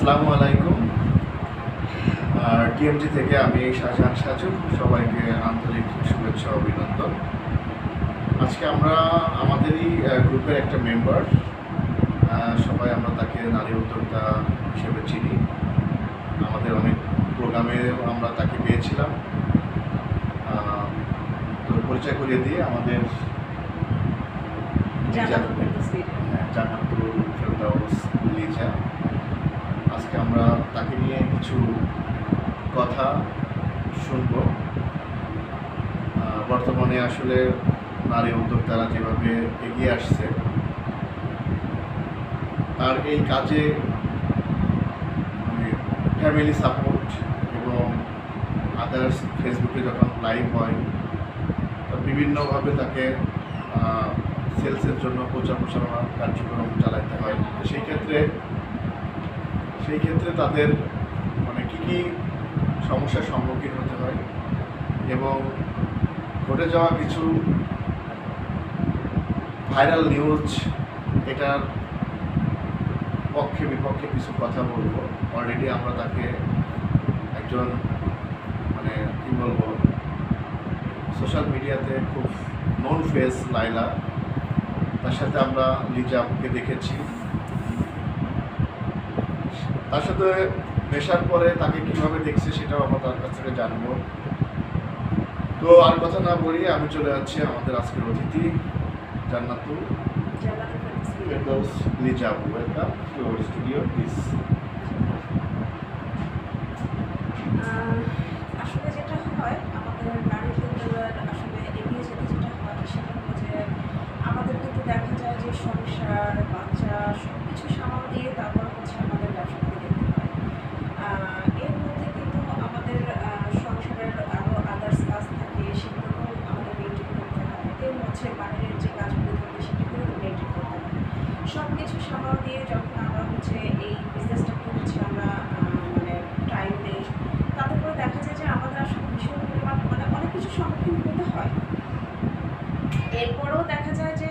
আসসালামু আলাইকুম। টিএমজি থেকে আমি শাহজাহান সাজু, সবাইকে আন্তরিক শুভেচ্ছা অভিনন্দন। আজকে আমরা আমাদেরই গ্রুপের একটা মেম্বার, সবাই আমরা তাকে নারী উদ্যোক্তা হিসেবে চিনি। আমাদের অনেক প্রোগ্রামে আমরা তাকে পেয়েছিলাম। তো পরিচয় করিয়ে দিয়ে আমাদের জান্নাতুল ফেরদাউস লিজা, আজকে আমরা তাকে নিয়ে কিছু কথা শুনব। বর্তমানে আসলে নারী উদ্যোক্তারা যেভাবে এগিয়ে আসছে, তার এই কাজে ফ্যামিলি সাপোর্ট এবং আদার্স ফেসবুকে যখন লাইভ হয় বিভিন্নভাবে তাকে সেলসের জন্য প্রচার প্রসারণা কার্যক্রম চালাতে হয়। সেই ক্ষেত্রে তাদের মানে কী সমস্যার সম্মুখীন হতে হয় এবং ঘটে যাওয়া কিছু ভাইরাল নিউজ, এটার পক্ষে বিপক্ষে কিছু কথা বলবো। অলরেডি আমরা তাকে একজন মানে কী বলবো, সোশ্যাল মিডিয়াতে খুব নোন ফেস লাইলা, তার সাথে আমরা লিজা আপুকে দেখেছি। তার সাথে মেশার পরে তাকে কীভাবে দেখছে সেটাও আমরা তার কাছ থেকে জানবো। তো আর কথা না বলি, আমি চলে যাচ্ছি আমাদের আজকের অতিথি জান্নাতুল ফেরদাউস লিজা আপু। Welcome to our studio please. আসলে যেটা হয় আমাদের নারীদের আসলে এগিয়ে যেতে যেটা হয় সেটা হলো যে আমাদের কিন্তু দেখা যায় যে সংসার, বাচ্চা সব কিছু সামাল দিয়ে তারপর হচ্ছে আমাদের ব্যবসাকে দেখতে হয়। এর মধ্যে কিন্তু আমাদের সংসারের আরও আদার্স কাজ থাকে, সেগুলো আমাদের মেনটেন করতে হয়। এর হচ্ছে বাইরের যে কাজগুলো থাকে সেগুলো মেনটেন করতে হয়। সব কিছু সামাল দিয়ে যখন আমরা হচ্ছে এই বিজনেসটাকে হচ্ছে আমরা মানে টাইম দিই, তাতে করে দেখা যায় যে আমাদের আসলে ভীষণ পরিমাণ মানে অনেক কিছু সম্মুখীন হতে হয়। এরপরেও দেখা যায় যে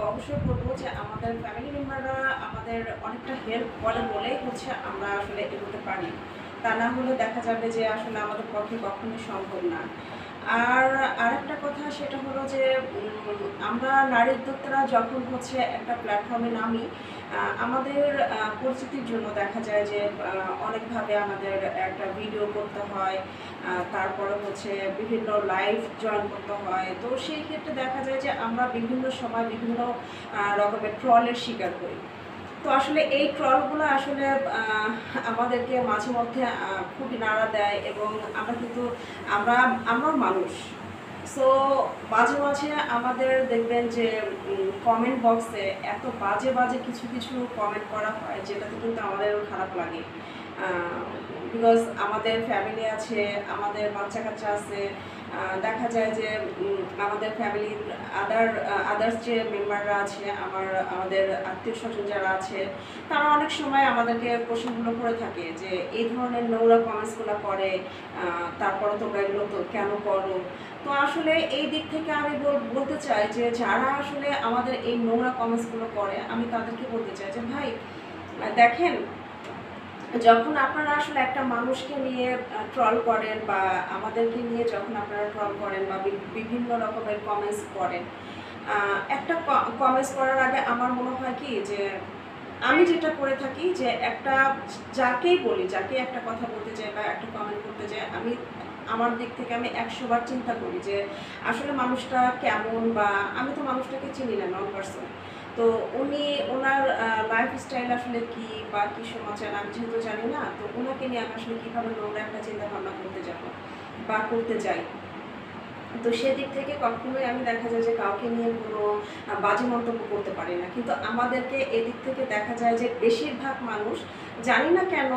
অবশ্যই বলবো যে আমাদের ফ্যামিলি মেম্বাররা আমাদের অনেকটা হেল্প করে বলেই হচ্ছে আমরা আসলে এগোতে পারি। তা না হলে দেখা যাবে যে আসলে আমাদের পক্ষে কখনোই সম্ভব না। আর আরেকটা কথা সেটা হলো যে আমরা নারী উদ্যোক্তারা যখন হচ্ছে একটা প্ল্যাটফর্মে নামি, আমাদের পরিচিতির জন্য দেখা যায় যে অনেকভাবে আমাদের একটা ভিডিও করতে হয়, তারপরে হচ্ছে বিভিন্ন লাইভ জয়েন করতে হয়। তো সেই ক্ষেত্রে দেখা যায় যে আমরা বিভিন্ন সময় বিভিন্ন রকমের ট্রলের শিকার করি। তো আসলে এই ট্রলগুলো আসলে আমাদেরকে মাঝে মধ্যে খুবই নাড়া দেয় এবং আমরা কিন্তু আমরা মানুষ। সো মাঝে মাঝে আমাদের দেখবেন যে কমেন্ট বক্সে এত বাজে বাজে কিছু কিছু কমেন্ট করা হয়, যেটাতে কিন্তু আমাদেরও খারাপ লাগে। বিকজ আমাদের ফ্যামিলি আছে, আমাদের বাচ্চা কাচ্চা আছে। দেখা যায় যে আমাদের ফ্যামিলির আদার্স যে মেম্বাররা আছে, আমাদের আত্মীয় স্বজন যারা আছে, তারা অনেক সময় আমাদেরকে প্রশ্নগুলো করে থাকে যে এই ধরনের নোংরা কমেন্টসগুলো করে, তারপরে তোমরা এগুলো তো কেন করো। তো আসলে এই দিক থেকে আমি বলতে চাই যে যারা আসলে আমাদের এই নোংরা কমেন্টসগুলো করে, আমি তাদেরকে বলতে চাই যে ভাই দেখেন, যখন আপনারা আসলে একটা মানুষকে নিয়ে ট্রল করেন বা আমাদেরকে নিয়ে যখন আপনারা ট্রল করেন বা বিভিন্ন রকমের কমেন্টস করেন, একটা কমেন্টস করার আগে আমার মনে হয় কি যে আমি যেটা করে থাকি যে একটা যাকেই বলি, যাকে একটা কথা বলতে চাই বা একটা কমেন্ট করতে চাই, আমি আমার দিক থেকে আমি 100 বার চিন্তা করি যে আসলে মানুষটা কেমন, বা আমি তো মানুষটাকে চিনি না, নন পার্সন। তো ওনার লাইফস্টাইল আসলে কি বা কী সমাচার আমি যেহেতু জানি না, তো ওনাকে নিয়ে আমি আসলে কীভাবে নোংরা একটা চিন্তা ভাবনা করতে যাব বা করতে যাই। তো সেদিক থেকে কখনোই আমি দেখা যায় যে কাউকে নিয়ে কোনো বাজে মন্তব্য করতে পারি না। কিন্তু আমাদেরকে এদিক থেকে দেখা যায় যে বেশিরভাগ মানুষ, জানি না কেন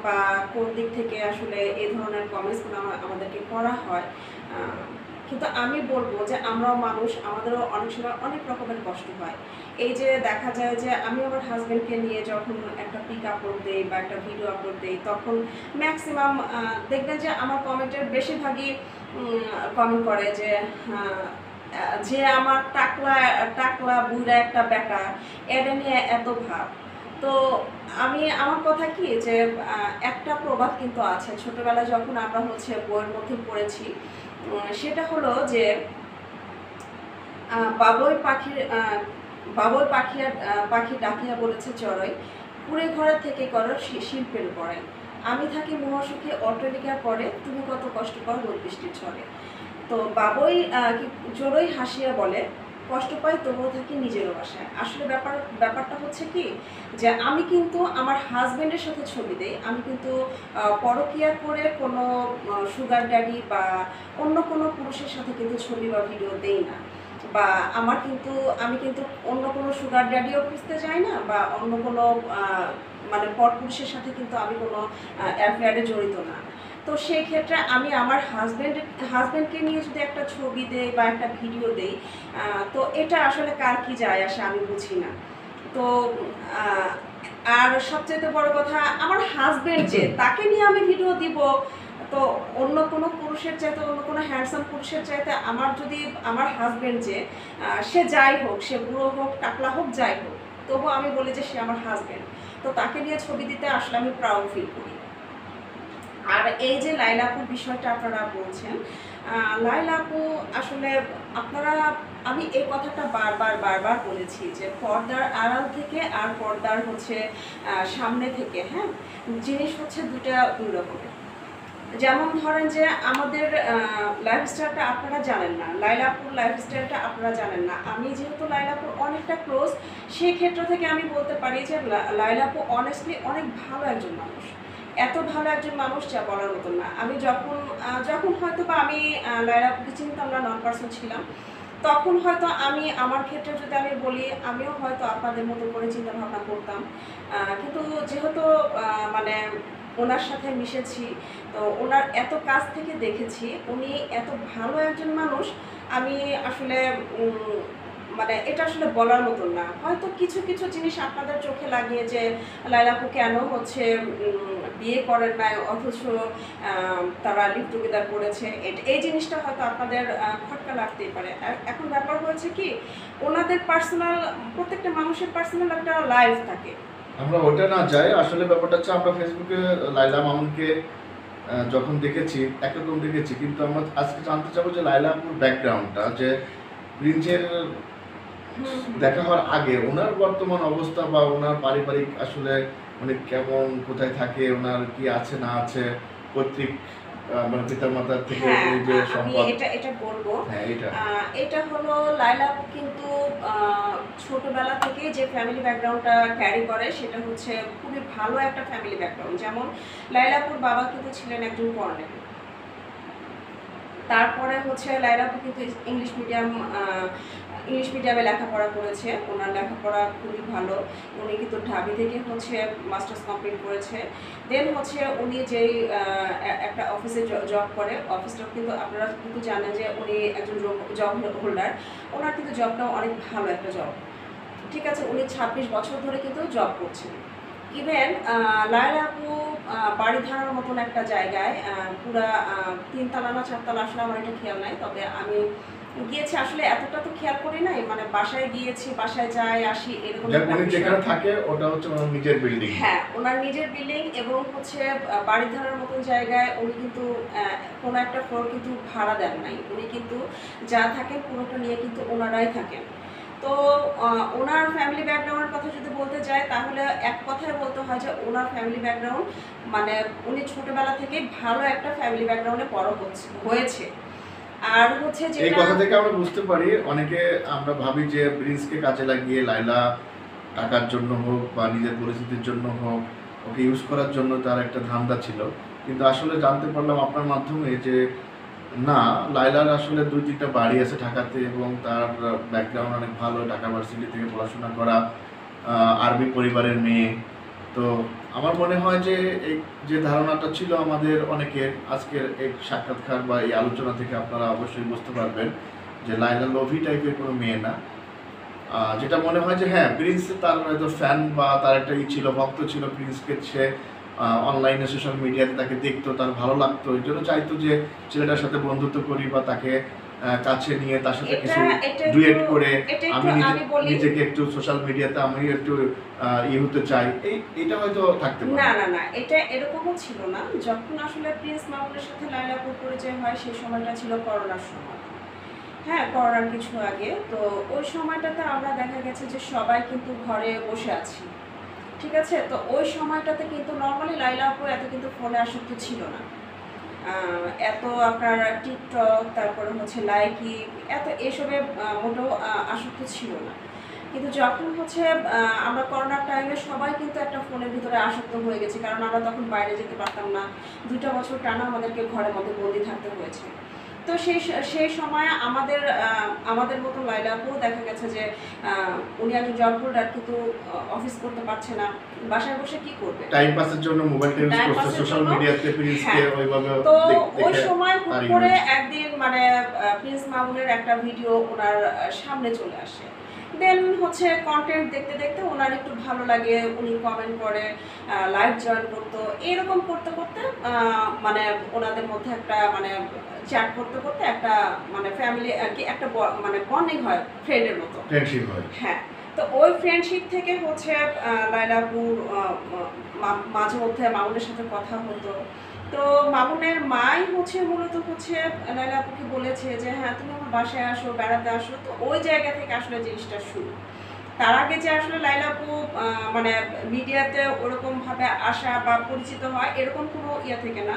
বা কোন দিক থেকে আসলে এই ধরনের কমেন্টসগুলো আমাদেরকে করা হয়, কিন্তু আমি বলবো যে আমরাও মানুষ, আমাদেরও অনেক সময় অনেক রকমের কষ্ট হয়। এই যে দেখা যায় যে আমি আমার হাজব্যান্ডকে নিয়ে যখন একটা পিক আপলোড দিই বা একটা ভিডিও আপলোড দিই, তখন ম্যাক্সিমাম দেখবেন যে আমার কমেন্টের বেশিরভাগই কমেন্ট করে যে আমার টাকলা টাকলা বুড়া একটা বেটা, এটা নিয়ে এত ভাব। তো আমার কথা কি যে একটা প্রবাদ কিন্তু আছে, ছোটবেলায় যখন আমরা হচ্ছে বইয়ের মধ্যে পড়েছি, সেটা হলো যে বাবুই পাখির পাখি ডাকিয়া বলেছে চড়াই, কুড়ে ঘরে থেকে করো শিল্পের পরে, আমি থাকি মহাসুখে অট্টালিকার পরে, তুমি কত কষ্ট পাও রোদ বৃষ্টির ঝড়ে। তো বাবুই জোরই হাসিয়া বলে, কষ্ট পাই তবুও থাকি নিজেরও বাসায়। আসলে ব্যাপারটা হচ্ছে কি যে আমি কিন্তু আমার হাজবেন্ডের সাথে ছবি দেই, আমি কিন্তু পরকীয়া করে কোনো সুগার ড্যাডি বা অন্য কোনো পুরুষের সাথে কিন্তু ছবি বা ভিডিও দেই না, বা আমি কিন্তু অন্য কোনো সুগার ড্যাডিও খুঁজতে যাই না, বা অন্য কোনো মানে পরপুরুষের সাথে কিন্তু আমি কোনো অ্যাফেয়ারে জড়িত না। তো সেই ক্ষেত্রে আমি আমার হাজব্যান্ডকে নিয়ে যদি একটা ছবি দেই বা একটা ভিডিও দেই, তো এটা আসলে কার কি যায় আসে আমি বুঝি না। তো আর সবচেয়ে বড় কথা, আমার হাজব্যান্ড যে তাকে নিয়ে আমি ভিডিও দিব, তো অন্য কোনো পুরুষের চাইতে, অন্য কোনো হ্যান্ডসাম পুরুষের চাইতে আমার হাজব্যান্ড যে সে যাই হোক, সে বুড়ো হোক, টাকলা হোক, যাই হোক, তবু আমি বলি যে সে আমার হাজব্যান্ড। তো তাকে নিয়ে ছবি দিতে আসলে আমি প্রাউড ফিল করি। আর এই যে লাইলা আপুর বিষয়টা আপনারা বলছেন, লাইলা আপু আসলে আমি এই কথাটা বারবার বলেছি যে পর্দার আড়াল থেকে আর পর্দার হচ্ছে সামনে থেকে, হ্যাঁ, জিনিস হচ্ছে দুই রকমের। যেমন ধরেন যে আমাদের লাইফস্টাইলটা আপনারা জানেন না, লাইলাপুর লাইফস্টাইলটা আপনারা জানেন না। আমি যেহেতু লাইলাপুর অনেকটা ক্লোজ, সেই ক্ষেত্র থেকে আমি বলতে পারি যে লাইলাপু অনেস্টলি অনেক ভালো একজন মানুষ, এত ভালো একজন মানুষ যা বলার মতন না। আমি যখন হয়তো বা আমি লাইলাপুকে চিনতাম না, নন পার্সন ছিলাম, তখন হয়তো আমার ক্ষেত্রে যদি আমি বলি, আমিও হয়তো আপনাদের মতো করে চিন্তা ভাবনা করতাম, কিন্তু যেহেতু মানে ওনার সাথে মিশেছি, তো ওনার এত কাছ থেকে দেখেছি, উনি এত ভালো একজন মানুষ, আমি আসলে মানে এটা আসলে বলার মতন না। হয়তো কিছু কিছু জিনিস আপনাদের চোখে লাগিয়ে যে লাইলাপু কেন হচ্ছে বিয়ে করেন নাই, অথচ তারা লিভ টুগেদার করেছে, এই জিনিসটা হয়তো আপনাদের খটকা লাগতেই পারে। এখন ব্যাপার হয়েছে কি, ওনাদের পার্সোনাল, প্রত্যেকটা মানুষের পার্সোনাল একটা লাইফ থাকে। আমরা ওটা না যাই, আসলে ব্যাপারটা হচ্ছে আমরা ফেসবুকে লাইলা মামুনকে যখন দেখেছি একরকম দেখেছি, কিন্তু আমরা আজকে জানতে চাবো যে লাইলা আপুর ব্যাকগ্রাউন্ডটা, যে প্রিন্সের দেখা হওয়ার আগে ওনার বর্তমান অবস্থা বা ওনার পারিবারিক আসলে উনি কেমন, কোথায় থাকে, ওনার কি আছে না আছে, পৈতৃক মানে পিতার মাতার থেকে যে সম্পদ, এটা বলবো। হ্যাঁ এটা হলো লাইলা আপু কিন্তু ছোটবেলা থেকে যে ফ্যামিলি ব্যাকগ্রাউন্ডটা ক্যারি করে, সেটা হচ্ছে খুবই ভালো একটা ফ্যামিলি ব্যাকগ্রাউন্ড। যেমন লাইলা আপুর বাবা কিন্তু ছিলেন একজন কর্নেল, তারপরে হচ্ছে লাইলা আপু কিন্তু ইংলিশ মিডিয়ামে লেখাপড়া করেছে, ওনার লেখাপড়া খুবই ভালো। উনি কিন্তু ঢাবি থেকে হচ্ছে মাস্টার্স কমপ্লিট করেছে। দেন হচ্ছে উনি যেই একটা অফিসে জব করে, অফিসটা কিন্তু আপনারা কিন্তু জানেন যে উনি একজন জব হোল্ডার, ওনার কিন্তু জবটাও অনেক ভালো একটা জব, ঠিক আছে। উনি 26 বছর ধরে কিন্তু জব করছেন। ইভেন লায়লা আপু বাড়ি ধারার মতন একটা জায়গায়, পুরা 3 তলা না 4 তলা, আসলে আমার এটা খেয়াল নাই, তবে আমি গিয়েছি, আসলে এতটা তো খেয়াল করি নাই, মানে বাসায় গিয়েছি, বাসায় যাই আসি এরকম। যেখানে থাকে ওটা হচ্ছে ওনার নিজের বিল্ডিং, হ্যাঁ, ওনার নিজের বিল্ডিং, এবং হচ্ছে বাড়ি ধারার মতন জায়গায় উনি কিন্তু কোনো একটা ফ্লোর কিন্তু ভাড়া দেন নাই, উনি কিন্তু যা থাকেন পুরোটা নিয়ে কিন্তু ওনারাই থাকেন। তো ওনার ফ্যামিলি ব্যাকগ্রাউন্ডের কথা যদি বলতে যাই, তাহলে এক কথায় বলতে হয় যে ওনার ফ্যামিলি ব্যাকগ্রাউন্ড, মানে উনি ছোটবেলা থেকে ভালো একটা ফ্যামিলি ব্যাকগ্রাউন্ডে বড় হয়েছে। আর হচ্ছে যে এই কথা থেকে আমরা বুঝতে পারি, অনেকে আমরা ভাবি যে প্রিন্সকে কাজে লাগিয়ে লাইলা টাকার জন্য হোক বা নিজের পরিস্থিতির জন্য হোক, ওকে ইউজ করার জন্য তার একটা ধান্দা ছিল, কিন্তু আসলে জানতে পারলাম আপনার মাধ্যমে যে না, লাইলার আসলে 2-3টা বাড়ি আছে ঢাকাতে, এবং তার ব্যাকগ্রাউন্ড অনেক ভালো, ঢাকা ভার্সিটি থেকে পড়াশোনা করা, আরবি পরিবারের মেয়ে। তো আমার মনে হয় যে এই যে ধারণাটা ছিল আমাদের অনেকের, আজকের এই সাক্ষাৎকার বা এই আলোচনা থেকে আপনারা অবশ্যই বুঝতে পারবেন যে লাইলা লোভি টাইপের কোনো মেয়ে না। যেটা মনে হয় যে হ্যাঁ, প্রিন্স তার হয়তো ফ্যান বা তার একটা ছিল, ভক্ত ছিল প্রিন্সকে, সে অনলাইনে সোশ্যাল মিডিয়াতে তাকে দেখতো, তার ভালো লাগতো, এই জন্য চাইতো যে ছেলেটার সাথে বন্ধুত্ব করি বা তাকে কাছে নিয়ে তার সাথে এটা কিছু এটা ডুয়েট একটু করে এটা আমি একটু আমি বলি নিজেকে একটু সোশ্যাল মিডিয়াতে আমি একটু হতে চাই, এইটা হয়তো থাকতে না পারে। না না এটা এরকমও ছিল না। যখন আসলে প্রিন্স মামুনের সাথে লায়লা আপুর পরিচয় হয় সেই সময়টা ছিল করোনার সময়। হ্যাঁ, করোনার কিছু আগে। তো ওই সময়টাতে আমরা দেখা গেছে যে সবাই কিন্তু ঘরে বসে আছি। ঠিক আছে? তো ওই সময়টাতে কিন্তু নরমালি লায়লা আপু এত কিন্তু ফোনে আসক্ত ছিল না। এত আপনার টিকটক, তারপরে হচ্ছে লাইকি, এত এসবে মোটেও আসক্ত ছিল না। কিন্তু যখন হচ্ছে আমরা করোনার টাইমে সবাই কিন্তু একটা ফোনের ভিতরে আসক্ত হয়ে গেছি, কারণ আমরা তখন বাইরে যেতে পারতাম না। ২টা বছর টানা আমাদেরকে ঘরের মধ্যে বন্দি থাকতে হয়েছে। তো সেই সময় আমাদের মতো লায়লা আপুও দেখা গেছে যে উনি একজন জব হোল্ডার, কিন্তু অফিস করতে পারছে না, বাসায় বসে কি করবে, টাইম পাসের জন্য মোবাইলটা ইউজ টাইম করছে, পাসের সোশ্যাল জন্য। মিডিয়াতে প্রিন্সকে হ্যাঁ, ওইভাবে তো ওই দেখে সময় হুট তার করে ইমেজ। একদিন মানে প্রিন্স মামুনের একটা ভিডিও ওনার সামনে চলে আসে। দেন হচ্ছে কন্টেন্ট দেখতে দেখতে ওনার একটু ভালো লাগে, উনি কমেন্ট করে, লাইভ জয়েন করতো, এরকম করতে করতে মানে ওনাদের মধ্যে একটা মানে চ্যাট করতে করতে একটা মানে ফ্যামিলি আর কি একটা মানে বন্ডিং হয় ফ্রেন্ডের মতো। ফ্রেন্ডশিপ হয়। হ্যাঁ, তো ওই ফ্রেন্ডশিপ থেকে হচ্ছে লায়লা আপুর মাঝে মধ্যে মামুনের সাথে কথা হতো। তো মামুনের মাই হচ্ছে মূলত হচ্ছে লায়লা আপুকে বলেছে যে হ্যাঁ তুমি আমার বাসায় আসো, বেড়াতে আসো। তো ওই জায়গা থেকে আসলে জিনিসটা শুরু। তার আগে যে আসলে লায়লা আপু মানে মিডিয়াতে ওরকমভাবে আসা বা পরিচিত হয় এরকম কোনো ইয়ে থেকে না।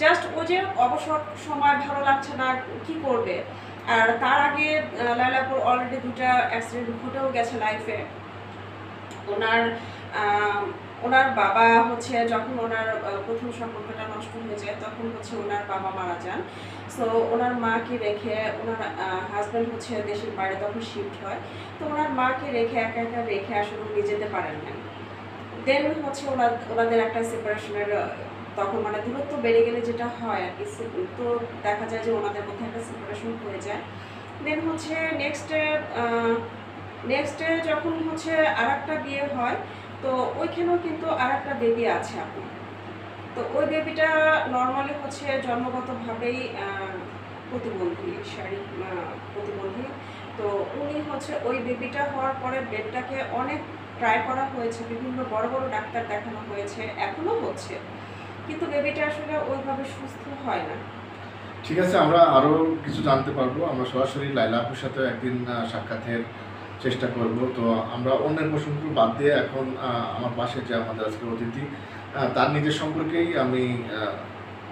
জাস্ট ও যে অবসর সময় ভালো লাগছে না, কি করবে। আর তার আগে লায়লা আপুর অলরেডি 2টা অ্যাক্সিডেন্ট ঘটেও গেছে লাইফে। ওনার আহ, ওনার বাবা হচ্ছে যখন ওনার প্রথম সম্পর্কটা নষ্ট হয়ে যায় তখন হচ্ছে ওনার বাবা মারা যান। সো ওনার মাকে রেখে ওনার হাজব্যান্ড হচ্ছে দেশের বাইরে তখন শিফট হয়। তো ওনার মাকে রেখে একা একা রেখে আসলে উনি যেতে পারেন না। দেন হচ্ছে ওনাদের একটা সেপারেশনের তখন মানে দূরত্ব বেড়ে গেলে যেটা হয় আর কি, তো দেখা যায় যে ওনাদের মধ্যে একটা সেপারেশন হয়ে যায়। দেন হচ্ছে নেক্সটে যখন হচ্ছে আরেকটা বিয়ে হয়, তো ওইখানেও কিন্তু আরেকটা বেবি আছে আপু। তো ওই বেবিটা নর্মালি হচ্ছে জন্মগতভাবেই প্রতিবন্ধী, শারীরিক প্রতিবন্ধী। তো উনি হচ্ছে ওই বেবিটা হওয়ার পরে বেডটাকে অনেক ট্রাই করা হয়েছে, বিভিন্ন বড় বড় ডাক্তার দেখানো হয়েছে, এখনও হচ্ছে, কিন্তু বেবিটা আসলে ওইভাবে সুস্থ হয় না। ঠিক আছে, আমরা আরো কিছু জানতে পারবো। আমরা সরাসরি লায়লা আপুর সাথে একদিন সাক্ষাতের চেষ্টা করব। তো আমরা অন্যের প্রসঙ্গ বাদ দিয়ে এখন আমার পাশে যে আমাদের আজকের অতিথি, তার নিজের সম্পর্কেই আমি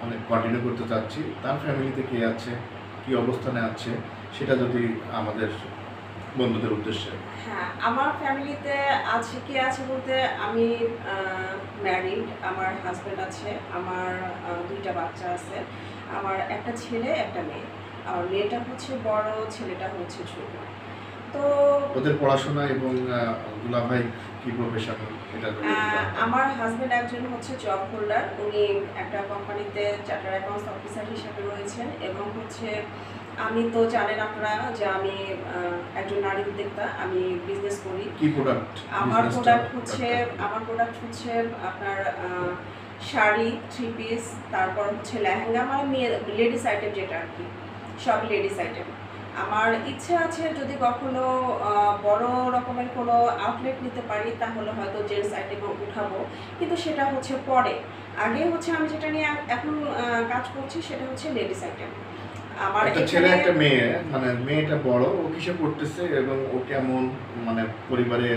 অনেক কন্টিনিউ করতে চাচ্ছি। তার ফ্যামিলিতে কে আছে, কি অবস্থানে আছে, সেটা যদি আমাদের বন্ধুদের উদ্দেশ্যে। হ্যাঁ, আমার ফ্যামিলিতে আছে কি আছে বলতে আমি ম্যারিড, আমার হাজব্যান্ড আছে, আমার 2টা বাচ্চা আছে, আমার একটা ছেলে একটা মেয়ে। আর মেয়েটা হচ্ছে বড়, ছেলেটা হচ্ছে ছোট। তো ওদের পড়াশোনা এবং দুলাভাই কি প্রফেশন, এটা যদি একটু জানতাম। আমার হাজব্যান্ড একজন হচ্ছে জব হোল্ডার, উনি একটা কোম্পানিতে চার্টার অ্যাকাউন্টস অফিসার হিসেবে রয়েছেন, এবং হচ্ছে আমি তো জানেন আপনারা যে আমি একজন নারী উদ্যোক্তা, আমি বিজনেস করি। কি প্রোডাক্ট আমার প্রোডাক্ট হচ্ছে আপনার শাড়ি, 3 পিস, তারপর হচ্ছে লেহেঙ্গা, মানে মেয়ে লেডিস আইটেম যেটা আর কি, সব লেডিস আইটেম। আমার ইচ্ছে আছে যদি কখনো বড় রকমের কোনো আউটলেট নিতে পারি তাহলে হয়তো জেন্টস আইটেমও উঠাবো, কিন্তু সেটা হচ্ছে পরে। আগে হচ্ছে আমি যেটা নিয়ে এখন কাজ করছি সেটা হচ্ছে লেডিস আইটেম। আমার একটা ছেলে একটা মেয়ে, মানে মেয়েটা বড়, ও কিসে পড়তেছে এবং ও কেমন, মানে পরিবারে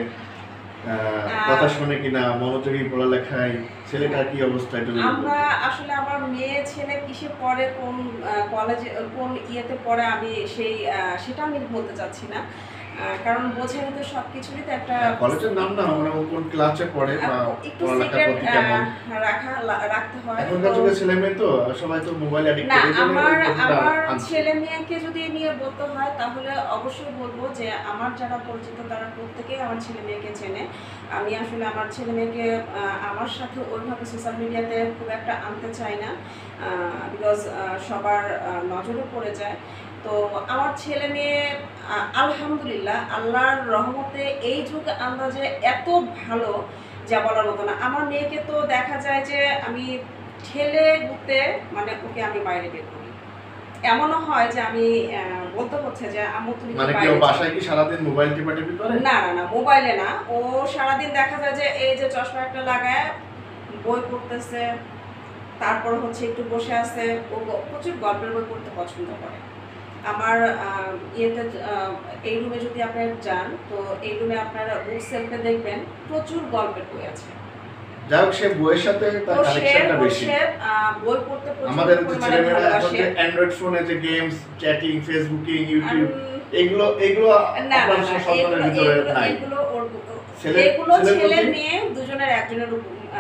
কথা শুনে কিনা, মনোযোগী পড়ালেখায়, ছেলেটার কি অবস্থা এটা যদি আমরা বলতেন। আসলে আমার মেয়ে ছেলে কিসে পড়ে, কোন কলেজে কোন ইয়েতে পড়ে, আমি সেটা আমি বলতে চাচ্ছি না, কারণ বোঝেনি তো সব কিছুরই তো একটা কলেজের নাম না, মানে ও কোন ক্লাসে পড়ে বা একটু পড়ালেখার সিক্রেট প্রতি কেমন। রাখতে হয়। এখনকার তো যুগের ছেলে মেয়ে তো সবাই তো মোবাইল না, অ্যাডিক্টেড, আমার ছেলে মেয়েকে যদি নিয়ে বলতে হয় তাহলে অবশ্যই বলবো যে আমার যারা পরিচিত তারা প্রত্যেকেই আমার ছেলে মেয়েকে চেনে। আমি আসলে আমার ছেলে মেয়েকে আমার সাথে ওইভাবে সোশ্যাল মিডিয়াতে খুব একটা আনতে চাই না, বিকজ সবার নজরে পড়ে যায়। তো আমার ছেলে মেয়ে আলহামদুলিল্লাহ আল্লাহর রহমতে এই যুগ আন্দাজে এত ভালো যা বলার মতো না। আমার মেয়েকে তো দেখা যায় যে আমি ঠেলে গুতে মানে ওকে আমি বাইরে বের করি, এমনও হয় যে আমি বলতে হচ্ছে যে আম্মু তুমি মানে কি বাইরে ও যাও। বাসায় কি সারাদিন মোবাইল টিপাটিপি করে? না না না, মোবাইলে না, ও সারাদিন দেখা যায় যে এই যে চশমা একটা লাগায় বই পড়তেছে, তারপর হচ্ছে একটু বসে আছে। ও প্রচুর গল্পের বই পড়তে পছন্দ করে। আমার ইয়েতে এই রুমে যদি আপনারা যান, তো এই রুমে আপনারা বুক সেলফে দেখবেন প্রচুর গল্পের বই আছে। যাই হোক, সে বইয়ের সাথে তার তো সে কানেকশনটা বেশি। হচ্ছে বই পড়তে প্রচুর আমাদের যে পরিমাণে ছেলেমেয়েরা এখন ভালোবাসে। যে অ্যান্ড্রয়েড ফোনে যে গেমস, চ্যাটিং, ফেসবুকিং, ইউটিউব, উম, এগুলো না না আপনার না, সন্তানের ভিতরে নাই। এগুলো ছেলের ছেলে প্রতি মেয়ে দুজনের একজনের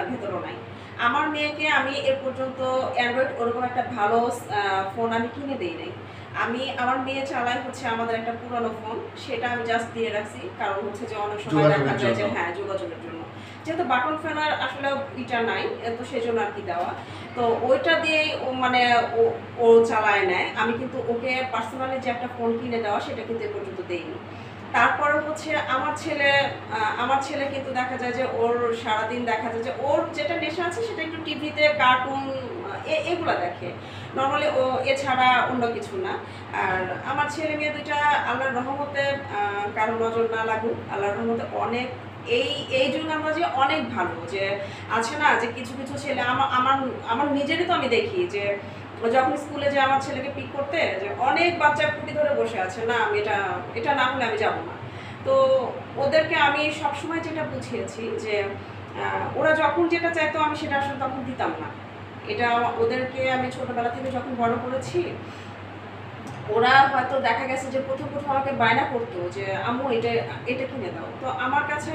ভেতরও নাই। আমার মেয়েকে আমি এ পর্যন্ত অ্যান্ড্রয়েড ওরকম একটা ভালো ফোন আমি কিনে দেই নাই। আমার মেয়ে চালায় হচ্ছে আমাদের একটা পুরানো ফোন, সেটা আমি জাস্ট দিয়ে রাখছি, কারণ হচ্ছে যে অনেক সময় দেখা যায় যে হ্যাঁ যোগাযোগের জন্য, যেহেতু বাটন ফোন আর আসলে ইটা নাই, তো সেই জন্য আর কি দেওয়া। তো ওইটা দিয়েই মানে ও চালায় নেয়। আমি কিন্তু ওকে পার্সোনালি যে একটা ফোন কিনে দেওয়া সেটা কিন্তু এ পর্যন্ত দেইনি। তারপরে হচ্ছে আমার ছেলে কিন্তু দেখা যায় যে ওর সারাদিন দেখা যায় যে ওর যেটা নেশা আছে সেটা একটু টিভিতে কার্টুন এগুলা দেখে নর্মালি, ও এছাড়া অন্য কিছু না। আর আমার ছেলে মেয়ে দুইটা আল্লাহর রহমতে, কারো নজর না লাগুক, আল্লাহর রহমতে অনেক এই এই যুগ আমরা যে অনেক ভালো, যে আছে না যে কিছু কিছু ছেলে আমার আমার আমার নিজেরই তো আমি দেখি যে যখন স্কুলে যে আমার ছেলেকে পিক করতে, যে অনেক বাচ্চা খুঁটি ধরে বসে আছে, না আমি এটা না হলে আমি যাব না। তো ওদেরকে আমি সবসময় যেটা বুঝিয়েছি যে ওরা যখন যেটা চাইতো আমি সেটা আসলে তখন দিতাম না। এটা ওদেরকে আমি ছোটবেলা থেকে যখন বড় করেছি, ওরা হয়তো দেখা গেছে যে প্রথম আমাকে বায়না করতো যে আম্মু এটা এটা কিনে দাও। তো আমার কাছে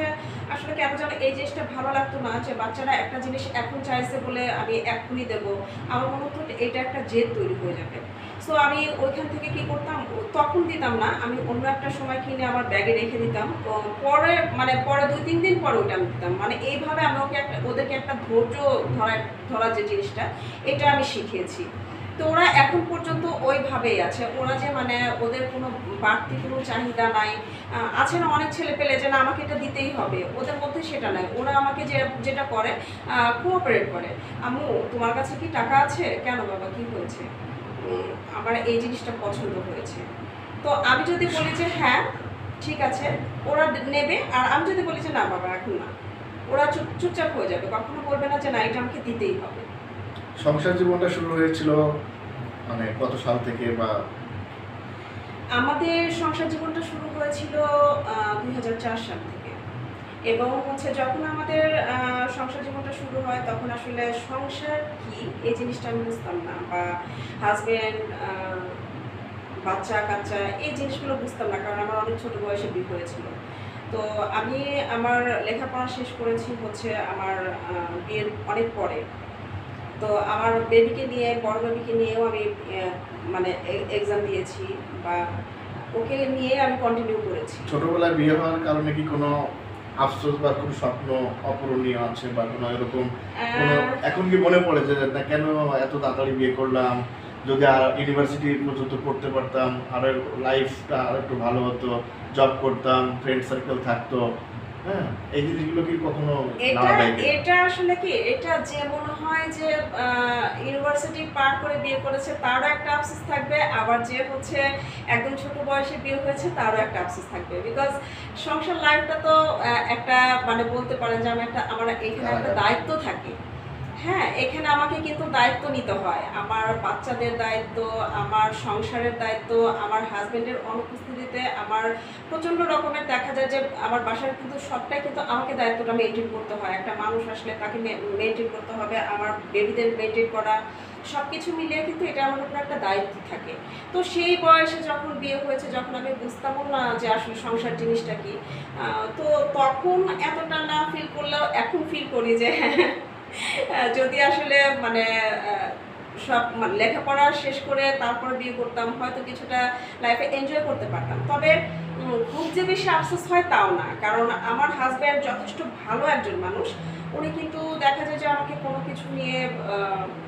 আসলে কেন যেন এই জিনিসটা ভালো লাগতো না, যে বাচ্চারা একটা জিনিস এখন চাইছে বলে আমি এখনই দেবো। আমার মনে হতো এটা একটা জেদ তৈরি হয়ে যাবে। সো আমি ওইখান থেকে কি করতাম, তখন দিতাম না, আমি অন্য একটা সময় কিনে আমার ব্যাগে রেখে দিতাম। তো পরে 2-3 দিন পরে ওইটা আমি দিতাম। মানে এইভাবে আমি ওদেরকে একটা ধৈর্য ধরার যে জিনিসটা, এটা আমি শিখিয়েছি। তো ওরা এখন পর্যন্ত ওইভাবেই আছে। ওরা যে মানে ওদের কোনো বাড়তি কোনো চাহিদা নাই। আছে না অনেক ছেলে পেলে যে না আমাকে এটা দিতেই হবে, ওদের মধ্যে সেটা নাই। ওরা আমাকে যেটা করে কোঅপারেট করে। আম্মু তোমার কাছে কি টাকা আছে? কেন বাবা কি হয়েছে? আমার এই জিনিসটা পছন্দ হয়েছে। তো আমি যদি বলি যে হ্যাঁ ঠিক আছে, ওরা নেবে। আর আমি যদি বলি যে না বাবা এখন না, ওরা চুপচাপ হয়ে যাবে, কখনো বলবে না যে না এটা আমাকে দিতেই হবে। সংসার জীবনটা শুরু হয়েছিল মানে কত সাল থেকে? বা আমাদের সংসার জীবনটা শুরু হয়েছিল 2004 সাল থেকে। এবং হচ্ছে যখন আমাদের সংসার জীবনটা শুরু হয় তখন আসলে সংসার কি এই জিনিসটা আমি বুঝতাম না, বা হাজবেন্ড, বাচ্চা কাচ্চা এই জিনিসগুলো বুঝতাম না, কারণ আমার অনেক ছোট বয়সে বিয়ে হয়েছিল। তো আমি আমার লেখাপড়া শেষ করেছি হচ্ছে আমার বিয়ের অনেক পরে। তো আমার বড় বেবিকে নিয়েও আমি মানে এক্সাম দিয়েছি, বা ওকে নিয়ে আমি কন্টিনিউ করেছি। ছোটবেলায় বিয়ে হওয়ার কারণে কি কোনো আফসোস বা কোনো স্বপ্ন অপূরণীয় আছে, বা কোনো এরকম কোনো এখন কি মনে পড়ে যে না কেন এত তাড়াতাড়ি বিয়ে করলাম, যদি আর ইউনিভার্সিটি পর্যন্ত পড়তে পারতাম আর লাইফটা আর একটু ভালো হতো, জব করতাম, ফ্রেন্ড সার্কেল থাকতো, হ্যাঁ, এই জিনিসগুলো কি কখনো নাড়া দেয় কিনা? এটা আসলে কি, এটা যে মনে হয় যে ইউনিভার্সিটি পার করে বিয়ে করেছে তারও একটা আফসোস থাকবে, আবার যে হচ্ছে একদম ছোট বয়সে বিয়ে হয়েছে তারও একটা আফসোস থাকবে। বিকজ সংসার লাইফটা তো একটা মানে বলতে পারেন যে আমার এখানে একটা দায়িত্ব থাকে। হ্যাঁ, এখানে আমাকে কিন্তু দায়িত্ব নিতে হয়, আমার বাচ্চাদের দায়িত্ব, আমার সংসারের দায়িত্ব, আমার হাজবেন্ডের অনুপস্থিতিতে আমার প্রচণ্ড রকমের দেখা যায় যে আমার বাসার কিন্তু সবটাই কিন্তু আমাকে দায়িত্বটা মেনটেন করতে হয়। একটা মানুষ আসলে তাকে মেনটেন করতে হবে, আমার বেবিদের মেনটেন করা, সব কিছু মিলিয়ে কিন্তু এটা আমার উপর একটা দায়িত্ব থাকে। তো সেই বয়সে যখন বিয়ে হয়েছে, যখন আমি বুঝতামও না যে আসলে সংসার জিনিসটা কি, তো তখন এতটা না ফিল করলেও এখন ফিল করি যে যদি আসলে মানে সব লেখাপড়া শেষ করে তারপর বিয়ে করতাম, হয়তো কিছুটা লাইফে এনজয় করতে পারতাম। তবে খুব যে বেশি আফসোস হয় তাও না, কারণ আমার হাজব্যান্ড যথেষ্ট ভালো একজন মানুষ। উনি কিন্তু দেখা যায় যে আমাকে কোনো কিছু নিয়ে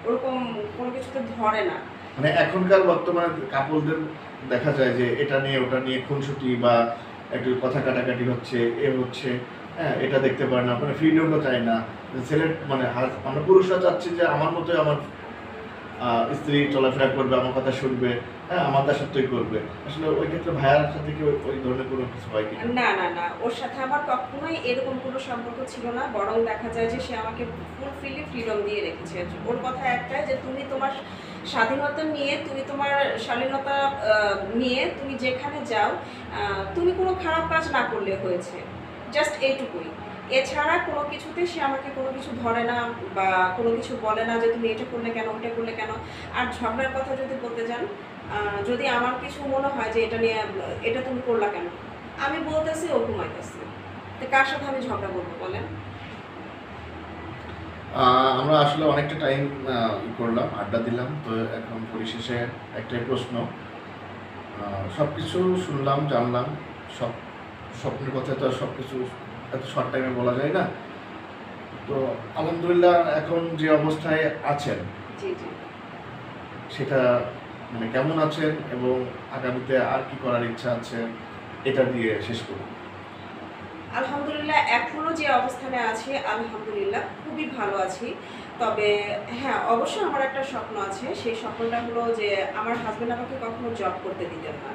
ওরকম কোনো কিছুতে ধরে না। মানে এখনকার বর্তমানে কাপলদের দেখা যায় যে এটা নিয়ে ওটা নিয়ে খুনসুটি বা একটু কথা কাটাকাটি হচ্ছে, হচ্ছে, হ্যাঁ, এটা দেখতে পারে না, মানে ফ্রিডমটা চায় না ছেলের, মানে আমরা পুরুষরা চাচ্ছি যে আমার মতোই আমার স্ত্রী চলাফেরা করবে, আমার কথা শুনবে, হ্যাঁ আমার দাসত্বই করবে। আসলে ওই ক্ষেত্রে ভাইয়ার সাথে কি ওই ধরনের কোনো কিছু হয় কি? না না না, ওর সাথে আমার কখনোই এরকম কোনো সম্পর্ক ছিল না, বরং দেখা যায় যে সে আমাকে ফুলফিলি ফ্রিডম দিয়ে রেখেছে। ওর কথা একটাই যে তুমি তোমার স্বাধীনতা নিয়ে, তুমি তোমার শালীনতা নিয়ে তুমি যেখানে যাও, তুমি কোনো খারাপ কাজ না করলে হয়েছে, জাস্ট এইটুকুই। এছাড়া কোনো কিছুতে সে আমাকে কোনো কিছু ধরে না বা কোনো কিছু বলে না যে তুমি এটা করলে কেন, ওটা করলে কেন। আর ঝগড়ার কথা যদি বলতে যান, যদি আমার কিছু মনে হয় যে এটা নিয়ে, এটা তুমি করলা কেন, আমি বলতেছি, ও ঘুমাইতেছে, তো কার সাথে আমি ঝগড়া করবো বলেন? আমরা আসলে অনেকটা টাইম করলাম, আড্ডা দিলাম। তো এখন পরিশেষে একটাই প্রশ্ন, সব কিছু শুনলাম, জানলাম, সব স্বপ্নের কথা তো আর সব কিছু এত শর্ট টাইমে বলা যায় না। তো আলহামদুলিল্লাহ এখন যে অবস্থায় আছেন জি জি। সেটা মানে কেমন আছেন এবং আগামীতে আর কি করার ইচ্ছা আছে, এটা দিয়ে শেষ করুন। আলহামদুলিল্লাহ এখনো যে অবস্থানে আছি, আলহামদুলিল্লাহ খুবই ভালো আছি। তবে হ্যাঁ, অবশ্যই আমার একটা স্বপ্ন আছে। সেই স্বপ্নটা হলো যে আমার হাজব্যান্ড আমাকে কখনো জব করতে দিতেন না।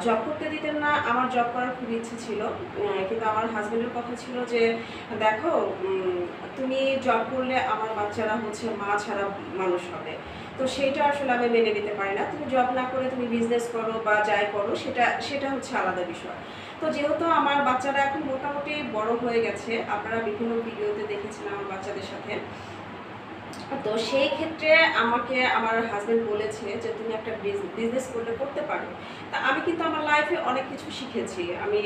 জব করতে দিতেন না, আমার জব করার খুব ইচ্ছে ছিল। কিন্তু আমার হাজব্যান্ডের কথা ছিল যে দেখো, তুমি জব করলে আমার বাচ্চারা হচ্ছে মা ছাড়া মানুষ হবে। তো সেইটা আসলে আমি মেনে নিতে পারি না। তুমি জব না করে তুমি বিজনেস করো বা যাই করো, সেটা সেটা হচ্ছে আলাদা বিষয়। তো যেহেতু আমার বাচ্চারা এখন মোটামুটি বড় হয়ে গেছে, আপনারা বিভিন্ন ভিডিওতে দেখেছেন আমার বাচ্চাদের সাথে, তো সেই ক্ষেত্রে আমাকে আমার হাজব্যান্ড বলেছে যে তুমি একটা বিজনেস করলে করতে পারো। তা আমি কিন্তু আমার লাইফে অনেক কিছু শিখেছি। আমি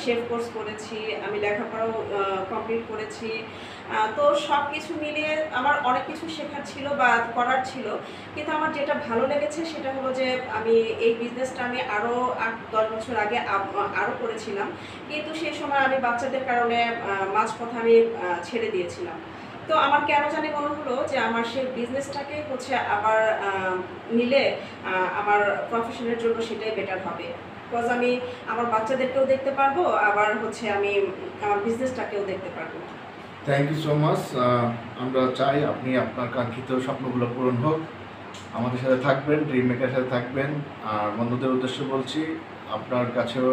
শেফ কোর্স করেছি, আমি লেখাপড়াও কমপ্লিট করেছি। তো সব কিছু মিলিয়ে আমার অনেক কিছু শেখার ছিল বা করার ছিল। কিন্তু আমার যেটা ভালো লেগেছে সেটা হলো যে আমি এই বিজনেসটা আমি আরও 8-10 বছর আগে আরও করেছিলাম। কিন্তু সেই সময় আমি বাচ্চাদের কারণে মাঝপথে আমি ছেড়ে দিয়েছিলাম। তো আমার কেন জানি মনে হলো যে আমার সেই বিজনেসটাকে হচ্ছে আবার নিলে আমার প্রফেশনের জন্য সেটাই বেটার হবে। বিকজ আমি আমার বাচ্চাদেরকেও দেখতে পারবো, আবার হচ্ছে আমি আমার বিজনেসটাকেও দেখতে পারবো। Thank you so much. আমরা চাই আপনি আপনার কাঙ্ক্ষিত স্বপ্নগুলো পূরণ হোক, আমাদের সাথে থাকবেন, ড্রিম মেকারের সাথে থাকবেন। আর বন্ধুদের উদ্দেশ্যে বলছি, আপনার কাছেও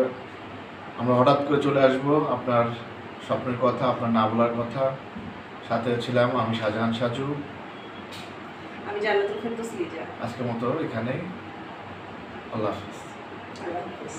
আমরা হঠাৎ করে চলে আসব আপনার স্বপ্নের কথা, আপনার না বলার কথা। সাথে ছিলাম আমি শাহজাহান সাজু। আমি জান্নাতুল ফেরদৌস লিজা। আজকের মতো এখানেই, আল্লাহ হাফিজ। আল্লাহ হাফেজ।